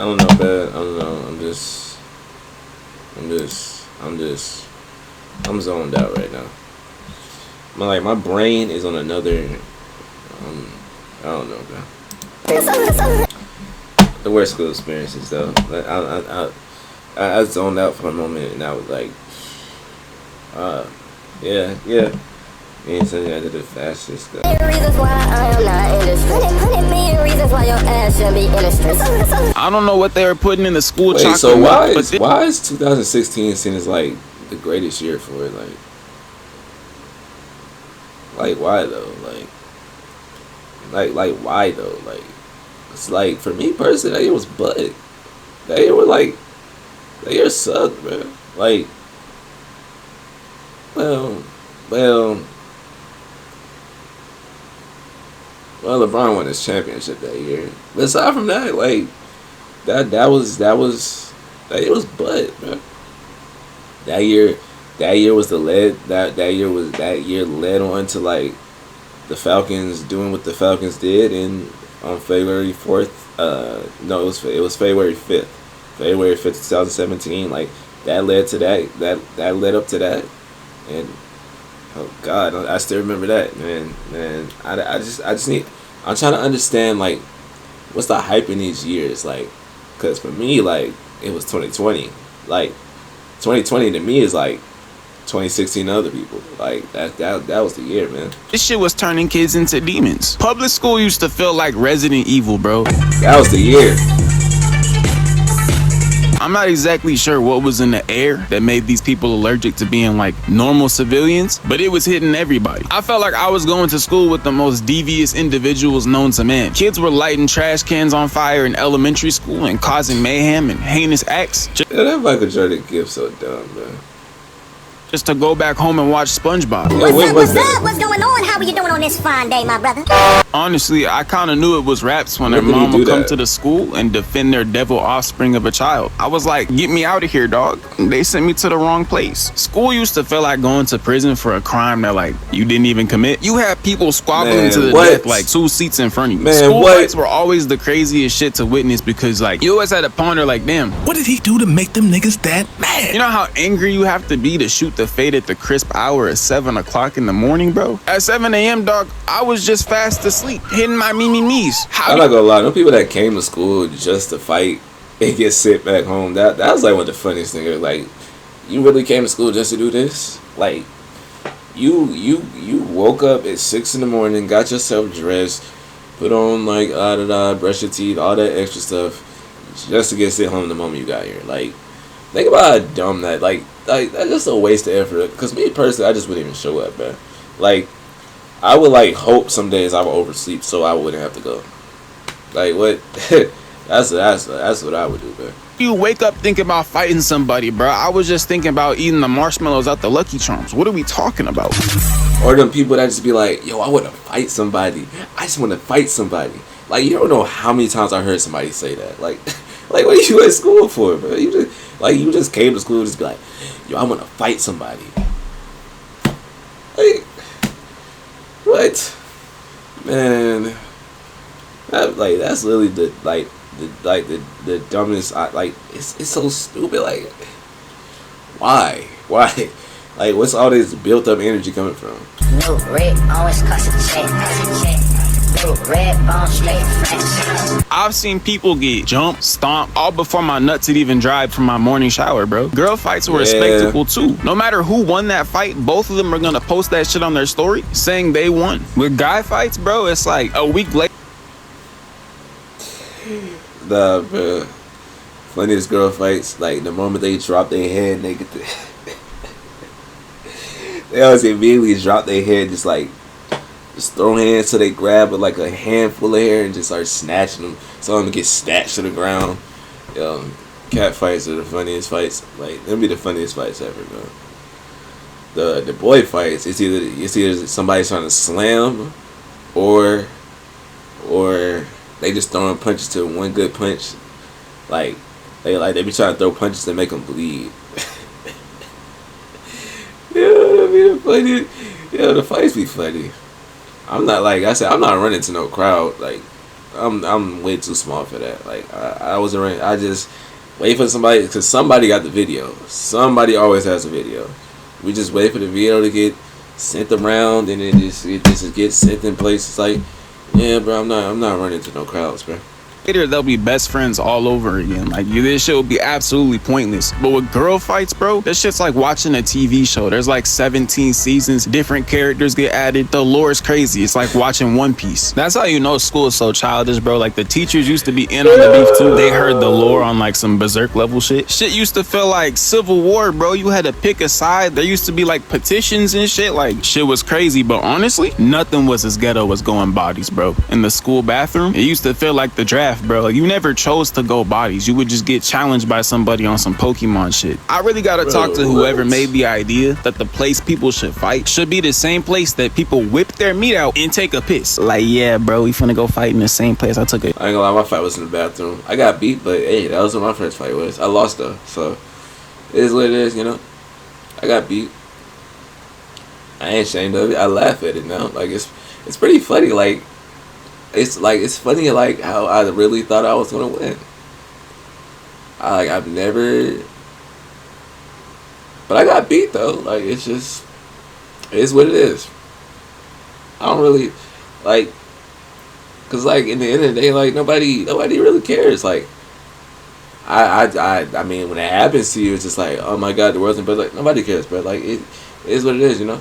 don't know, man. I don't know. I'm zoned out right now. My brain is on another. I don't know, man. The worst school experiences though. I zoned out for a moment and I was like, yeah. And something I did it fastest though. Reasons why I am not in this. 100 million reasons why your ass shouldn't be in the streets. I don't know what they were putting in the school Wait, chocolate. so why is 2016 seen as like the greatest year for it? Like why though? Like why though? Like it's like for me personally, that year was butt. That year sucked, man. Like, well, LeBron won his championship that year. But aside from that, like that year was butt, man. That year was that year led on to like the Falcons doing what the Falcons did on February 4th. No, it was February 5th. February 5th, 2017. Like that led to that led up to that, and oh God, I still remember that, man. I just need. I'm trying to understand like what's the hype in these years, like, cause for me like it was 2020, like 2020 to me is like 2016 to other people. Like that was the year, man. This shit was turning kids into demons. Public school used to feel like Resident Evil, bro. That was the year. I'm not exactly sure what was in the air that made these people allergic to being like normal civilians, but it was hitting everybody. I felt like I was going to school with the most devious individuals known to man. Kids were lighting trash cans on fire in elementary school and causing mayhem and heinous acts. Yeah, that Michael Jordan gift so dumb, man. Just to go back home and watch SpongeBob. Yeah, What's up? What's going on? How are you doing on this fine day, my brother? Honestly, I kind of knew it was raps when their When did he mom would do come that? to the school and defend their devil offspring of a child. I was like, get me out of here, dog. They sent me to the wrong place. School used to feel like going to prison for a crime that like you didn't even commit. You had people squabbling Man, to the what? death like 2 seats in front of you. Man, School what? fights were always the craziest shit to witness because like you always had to ponder like, damn, What did he do to make them niggas that mad? you know how angry you have to be to shoot the fade at the crisp hour at 7 o'clock in the morning, bro? At 7 a.m., dog, I was just fast asleep, hitting my me's. I'm not gonna lie, them people that came to school just to fight and get sent back home, that was like one of the funniest things. Like, you really came to school just to do this? Like, you woke up at 6 in the morning, got yourself dressed, put on like brush your teeth, all that extra stuff, just to get sent home the moment you got here. Like, think about how dumb like that's just a waste of effort. Cause me personally, I just wouldn't even show up, man. Like, I would like hope some days I would oversleep so I wouldn't have to go. Like what? that's what I would do, man. You wake up thinking about fighting somebody, bro. I was just thinking about eating the marshmallows out the Lucky Charms. What are we talking about? Or them people that just be like, yo, I want to fight somebody. I just want to fight somebody. Like, you don't know how many times I heard somebody say that. Like what are you at school for, bro? You just came to school and just be like, yo, I want to fight somebody. Like, what? Man, that's literally the dumbest. It's so stupid. Like, why? Like, what's all this built up energy coming from? New red, always cost a check. New red, bone straight fresh. I've seen people get jumped, stomped, all before my nuts had even dried from my morning shower, bro. Girl fights were a Yeah. spectacle too. No matter who won that fight, both of them are gonna post that shit on their story saying they won. With guy fights, bro, it's like a week later. The funniest girl fights, like the moment they drop their head, they get the they always immediately drop their head, just throw hands till they grab with like a handful of hair and just start snatching them. Some of them get snatched to the ground. Cat fights are the funniest fights. Like, them be the funniest fights ever, man. The boy fights, it's either somebody's trying to slam, or they just throwing punches to one good punch. Like they be trying to throw punches to make them bleed. Yeah, I mean, the fights be funny. I'm not, like I said, I'm not running to no crowd. Like, I'm way too small for that. Like I was around. I just wait for somebody because somebody got the video. Somebody always has a video. We just wait for the video to get sent around, and it just gets sent in places. Like, yeah, bro, I'm not running to no crowds, bro. Later they'll be best friends all over again. Like, this shit will be absolutely pointless. But with girl fights, bro, this shit's like watching a TV show. There's like 17 seasons, different characters get added. The lore is crazy. It's like watching One Piece. That's how you know school is so childish, bro. Like, the teachers used to be in on the beef too. They heard the lore on like some berserk level shit. Shit used to feel like Civil War, bro. You had to pick a side. There used to be like petitions and shit. Like, shit was crazy. But honestly, nothing was as ghetto as going bodies, bro. In the school bathroom, it used to feel like the draft, bro. Like, you never chose to go bodies. You would just get challenged by somebody on some Pokemon shit. I really gotta talk to whoever made the idea that the place people should fight should be the same place that people whip their meat out and take a piss. Like, yeah, bro, we finna go fight in the same place. I took it. I ain't gonna lie, my fight was in the bathroom. I got beat, but hey, that was what my first fight was. I lost though, so it is what it is, you know. I got beat. I ain't ashamed of it. I laugh at it now. Like, it's pretty funny. Like, it's funny like how I really thought I was gonna win. I've never, but I got beat though. Like, it's what it is. I don't really like, cause like in the end of the day, like nobody really cares. Like, I mean, when it happens to you, it's just like, oh my god, the world's in, but like nobody cares, bro. Like, it is what it is, you know.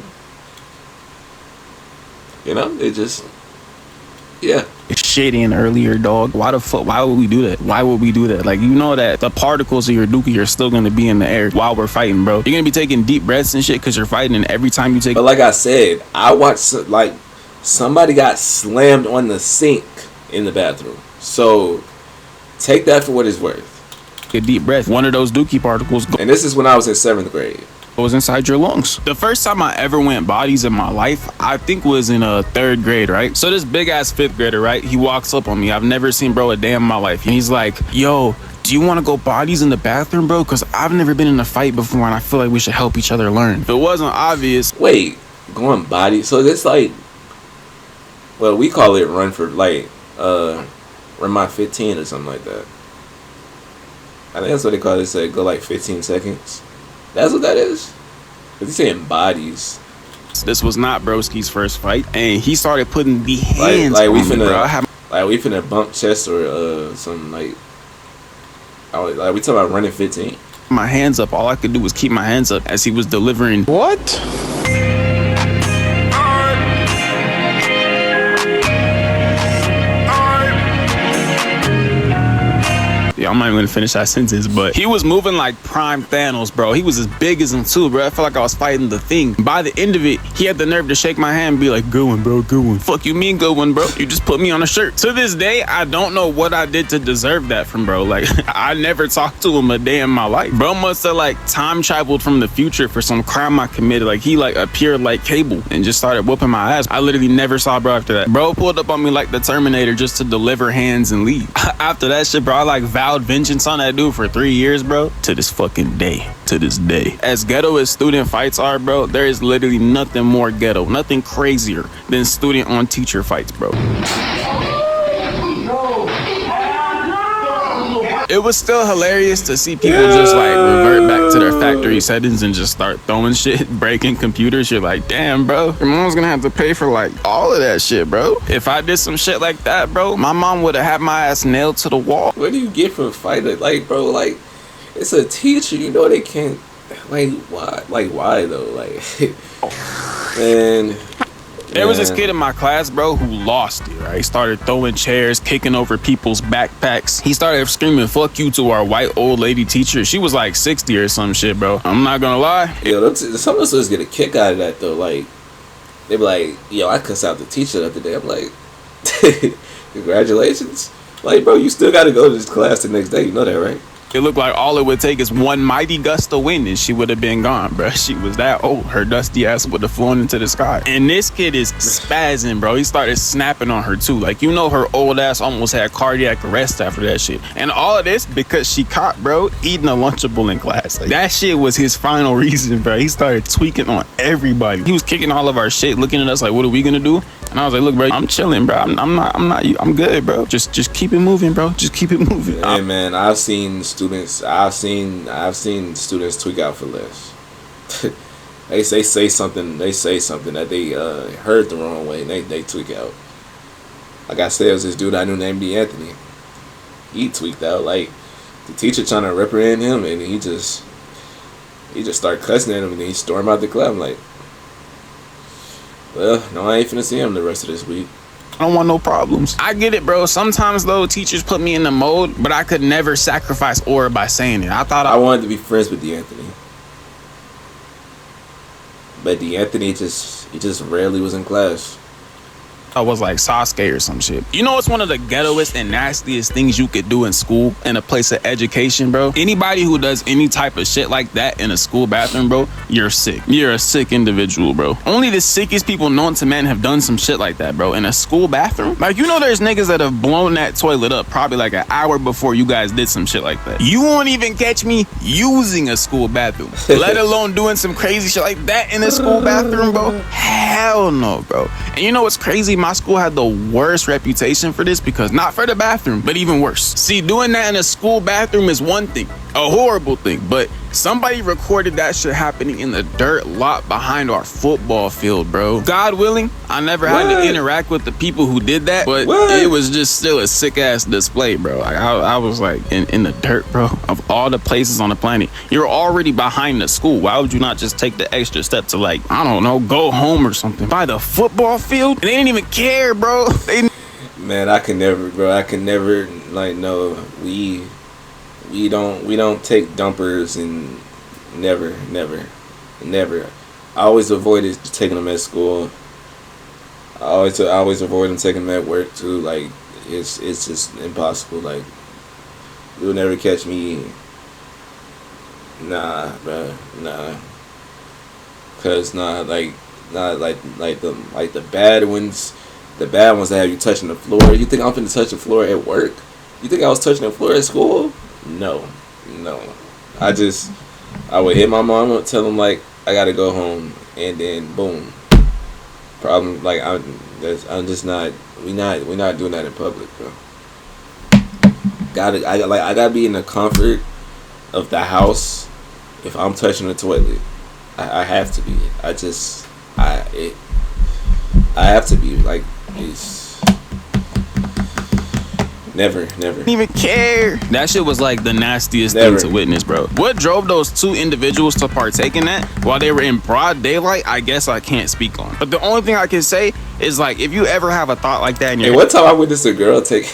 You know, it just. Yeah. It's shitty and earlier, dog. Why the fuck? Why would we do that? Why would we do that? Like, you know that the particles of your dookie are still gonna be in the air while we're fighting, bro. You're gonna be taking deep breaths and shit because you're fighting, and every time you take. But like I said, I watched like somebody got slammed on the sink in the bathroom. So take that for what it's worth. A deep breath. One of those dookie particles. And this is when I was in 7th grade. Was inside your lungs. The first time I ever went bodies in my life, I think was in 3rd grade, right? So this big ass 5th grader, right? He walks up on me. I've never seen bro a day in my life. And he's like, yo, do you want to go bodies in the bathroom, bro? Because I've never been in a fight before and I feel like we should help each other learn. If it wasn't obvious. Wait, going bodies? So it's like, well, we call it run for like, run my 15 or something like that. I think that's what they call it. Say go like 15 seconds. That's what that is? Cause he's saying bodies. This was not broski's first fight, and he started putting the hands like we on me, finna, bro. we finna bump chest or something like. Like we talking about running 15. My hands up. All I could do was keep my hands up as he was delivering. What? Yeah, I'm not even gonna finish that sentence, but he was moving like prime Thanos, bro. He was as big as him too, bro. I felt like I was fighting the Thing. By the end of it, he had the nerve to shake my hand and be like, good one, bro, good one. Fuck you mean good one, bro? You just put me on a shirt. To this day, I don't know what I did to deserve that from bro. Like, I never talked to him a day in my life. Bro must have like time traveled from the future for some crime I committed. Like, he like appeared like Cable and just started whooping my ass. I literally never saw bro after that. Bro pulled up on me like the Terminator just to deliver hands and leave. After that shit, bro, I like vowed vengeance on that dude for 3 years, bro. To this fucking day. To this day. As ghetto as student fights are, bro, there is literally nothing more ghetto, nothing crazier than student on teacher fights, bro. It was still hilarious to see people just like revert back to their factory settings and just start throwing shit, breaking computers. You're like, damn, bro, your mom's gonna have to pay for like all of that shit, bro. If I did some shit like that, bro, my mom would have had my ass nailed to the wall. What do you get from fighting? Like, bro, like, it's a teacher, you know they can't, like, why? Like, why though? Like, man. There was this kid in my class, bro, who lost it, right? He started throwing chairs, kicking over people's backpacks. He started screaming, fuck you, to our white old lady teacher. She was like 60 or some shit, bro. I'm not gonna lie. Yo, some of us get a kick out of that, though. Like, they be like, yo, I cussed out the teacher the other day. I'm like, congratulations. Like, bro, you still gotta go to this class the next day. You know that, right? It looked like all it would take is one mighty gust of wind and she would have been gone, bro. She was that old. Her dusty ass would have flown into the sky. And this kid is spazzing, bro. He started snapping on her too. Like, you know, her old ass almost had cardiac arrest after that shit. And all of this because she caught, bro, eating a Lunchable in class. Like, that shit was his final reason, bro. He started tweaking on everybody. He was kicking all of our shit, looking at us like, what are we gonna do? And I was like, look, bro, I'm chilling, bro. I'm good, bro. Just keep it moving, bro. Just keep it moving. Hey man, I've seen students tweak out for less. They say something that they heard the wrong way, and they tweak out. Like I said, it was this dude I knew named Anthony. He tweaked out. Like the teacher trying to reprimand him, and he just started cussing at him, and then he stormed out the club. I'm like, well, no, I ain't finna see him the rest of this week. I don't want no problems. I get it, bro. Sometimes, though, teachers put me in the mode, but I could never sacrifice aura by saying it. I wanted to be friends with D'Anthony. But D'Anthony just rarely was in class. I was like Sasuke or some shit. You know what's one of the ghettoest and nastiest things you could do in school, in a place of education, bro? Anybody who does any type of shit like that in a school bathroom, bro, you're sick. You're a sick individual, bro. Only the sickest people known to man have done some shit like that, bro, in a school bathroom. Like, you know there's niggas that have blown that toilet up probably like an hour before you guys did some shit like that. You won't even catch me using a school bathroom, let alone doing some crazy shit like that in a school bathroom, bro. Hell no, bro. And you know what's crazy? My school had the worst reputation for this, because not for the bathroom, but even worse. See, doing that in a school bathroom is one thing, a horrible thing, but somebody recorded that shit happening in the dirt lot behind our football field, bro. God willing, I never had to interact with the people who did that, but it was just still a sick ass display, bro. Like, I was like, in the dirt, bro, of all the places on the planet. You're already behind the school. Why would you not just take the extra step to, like, I don't know, go home or something? By the football field? And they didn't even care, bro. Man, I can never, like, no, we don't take dumpers, and never. I always avoided taking them at school. I always avoid them taking them at work too. Like, it's just impossible. Like, you'll never catch me. Nah, bro, nah. Cause like the bad ones. The bad ones that have you touching the floor. You think I'm finna touch the floor at work? You think I was touching the floor at school? No. I would hit my mom, tell them like I gotta go home, and then boom. Problem, like I'm just not. We're not doing that in public, bro. I gotta be in the comfort of the house. If I'm touching the toilet, I have to be. I have to be like. It's never Didn't even care. That shit was like the nastiest thing to witness, bro. What drove those two individuals to partake in that while they were in broad daylight, I guess I can't speak on. But the only thing I can say is, like, if you ever have a thought like that in your head. One time I witnessed a girl take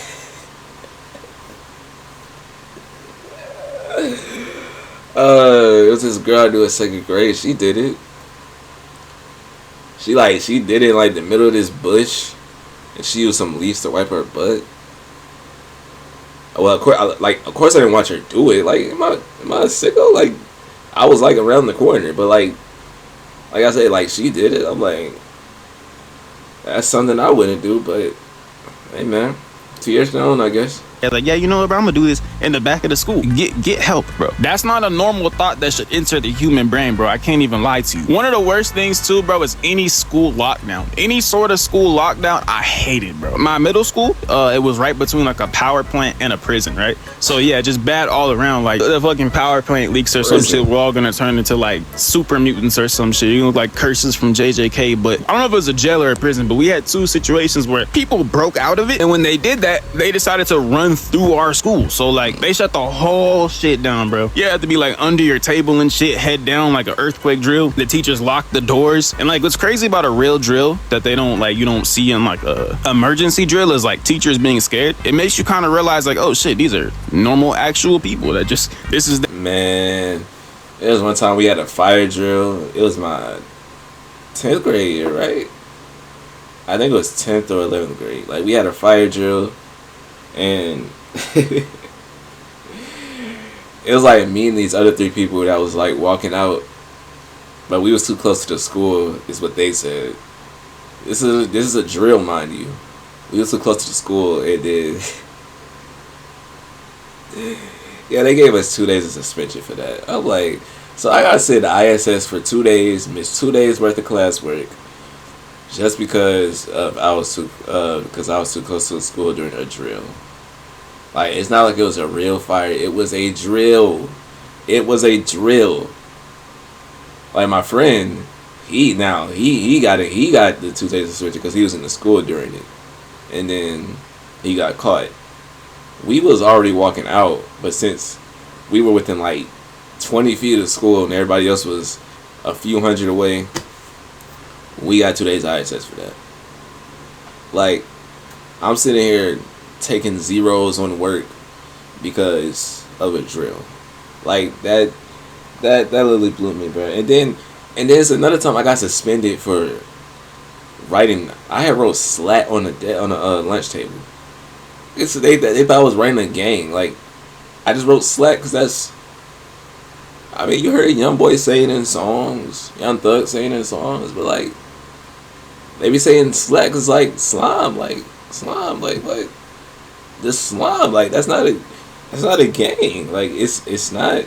it was this girl I knew in second grade. She did it. She did it in like the middle of this bush, and she used some leaves to wipe her butt. Well, of course I didn't watch her do it. Like, am I a sicko? Like, I was like around the corner, but like I said, like, she did it. I'm like, that's something I wouldn't do, but hey man, to each their own, I guess. Like, yeah, you know what, bro, I'm gonna do this in the back of the school. Get help, bro. That's not a normal thought that should enter the human brain, bro. I can't even lie to you. One of the worst things too, bro, is any school lockdown. Any sort of school lockdown, I hate it, bro. My middle school, it was right between like a power plant and a prison, right? So yeah, just bad all around. Like, the fucking power plant leaks or some shit, we're all gonna turn into like super mutants or some shit. You know, like curses from JJK. But I don't know if it was a jail or a prison, but we had two situations where people broke out of it, and when they did that, they decided to run through our school. So like, they shut the whole shit down, bro. You have to be like under your table and shit, head down like an earthquake drill. The teachers locked the doors. And like, what's crazy about a real drill that they don't, like, you don't see in like a emergency drill is like teachers being scared. It makes you kind of realize like, oh shit, these are normal actual people that just, this is man, there was one time we had a fire drill. It was my 10th grade year, right? I think it was 10th or 11th grade. Like, we had a fire drill, and it was like me and these other three people that was like walking out, but we was too close to the school, is what they said. This is a drill, mind you. We was too close to the school, and then yeah, they gave us 2 days of suspension for that. I'm like, so I gotta sit in the ISS for 2 days, miss 2 days worth of classwork, just because I was too close to the school during a drill. Like, it's not like it was a real fire. It was a drill. It was a drill. Like, my friend, he got it. He got the 2 days of switching because he was in the school during it, and then he got caught. We was already walking out, but since we were within like 20 feet of school and everybody else was a few hundred away, we got 2 days ISS for that. Like, I'm sitting here taking zeros on work because of a drill. Like, that literally blew me, bro. And then there's another time I got suspended for writing. I had wrote slat on the lunch table. They thought I was writing a gang. Like, I just wrote slat because that's. I mean, you heard Young Boy saying in songs, Young Thug saying in songs, but like, they be saying slat because like slime, like this slime, like that's not a gang. Like it's not.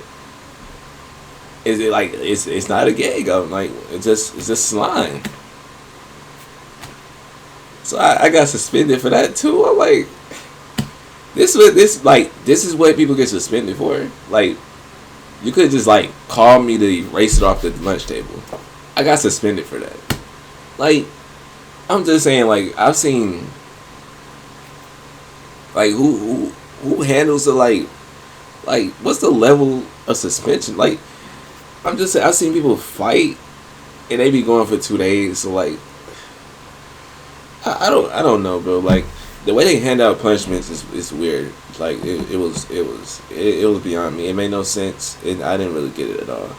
Is it like it's not a gang? I'm like it's just slime. So I got suspended for that too. I'm like, this is what people get suspended for. Like, you could just like call me to erase it off the lunch table. I got suspended for that. Like, I'm just saying, like, I've seen like who handles the like what's the level of suspension? Like, I'm just saying, I've seen people fight and they be going for 2 days. So like, I don't know, bro. Like, the way they hand out punishments is weird. Like, it was beyond me. It made no sense, and I didn't really get it at all.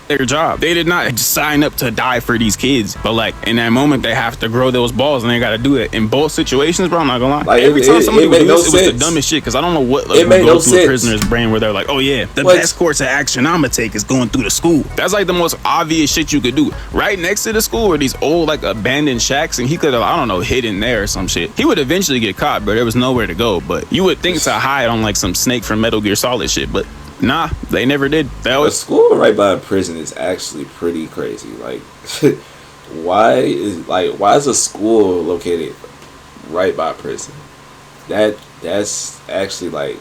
Their job. They did not sign up to die for these kids, but like in that moment they have to grow those balls and they got to do it in both situations, bro. I'm not gonna lie. Like, every time somebody would do this, it was the dumbest shit because I don't know what like, goes through a prisoner's brain where they're like, oh yeah, the best course of action I'm gonna take is going through the school. That's like the most obvious shit you could do. Right next to the school were these old like abandoned shacks, and he could have, I don't know, hidden there or some shit. He would eventually get caught, but there was nowhere to go. But you would think to hide on like some Snake from Metal Gear Solid shit, but nah, they never did. A school right by a prison is actually pretty crazy. Like, why is a school located right by a prison? That's actually like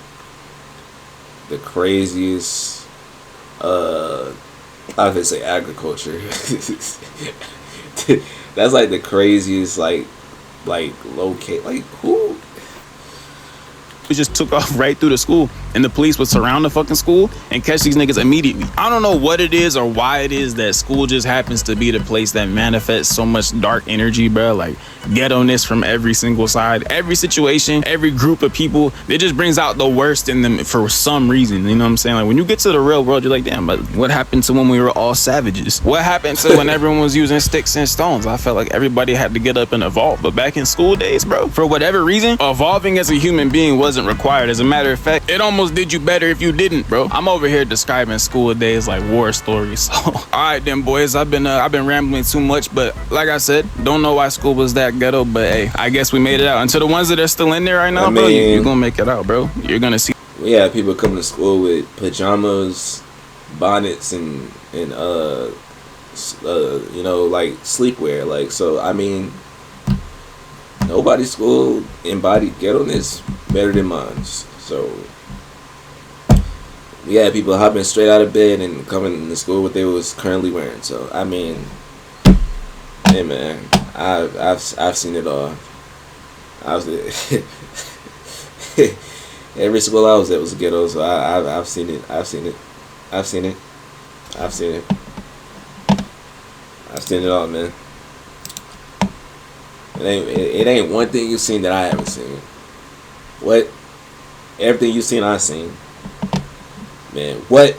the craziest. I would say agriculture. That's like the craziest like locate like who. We just took off right through the school, and the police would surround the fucking school and catch these niggas immediately. I don't know what it is or why it is that school just happens to be the place that manifests so much dark energy, bro. Like, ghetto-ness from every single side, every situation, every group of people. It just brings out the worst in them for some reason. You know what I'm saying? Like, when you get to the real world, you're like, damn, but what happened to when we were all savages? What happened to when everyone was using sticks and stones? I felt like everybody had to get up and evolve. But back in school days, bro, for whatever reason, evolving as a human being wasn't required. As a matter of fact, it almost did you better if you didn't, bro. I'm over here describing school days like war stories. So, all right then, boys. I've been rambling too much, but like I said, don't know why school was that ghetto, but hey, I guess we made it out. And to the ones that are still in there right now, bro, you're gonna make it out, bro. You're gonna see. We had people coming to school with pajamas, bonnets, and you know, like sleepwear. Like, so I mean, nobody's school embodied ghetto-ness better than mine. So we had people hopping straight out of bed and coming to school what they was currently wearing. So I mean, hey man, I've seen it all. Every school I was at was ghetto, so I've seen it. I've seen it all, man. It ain't one thing you've seen that I haven't seen. What? Everything you've seen, I've seen. Man, what?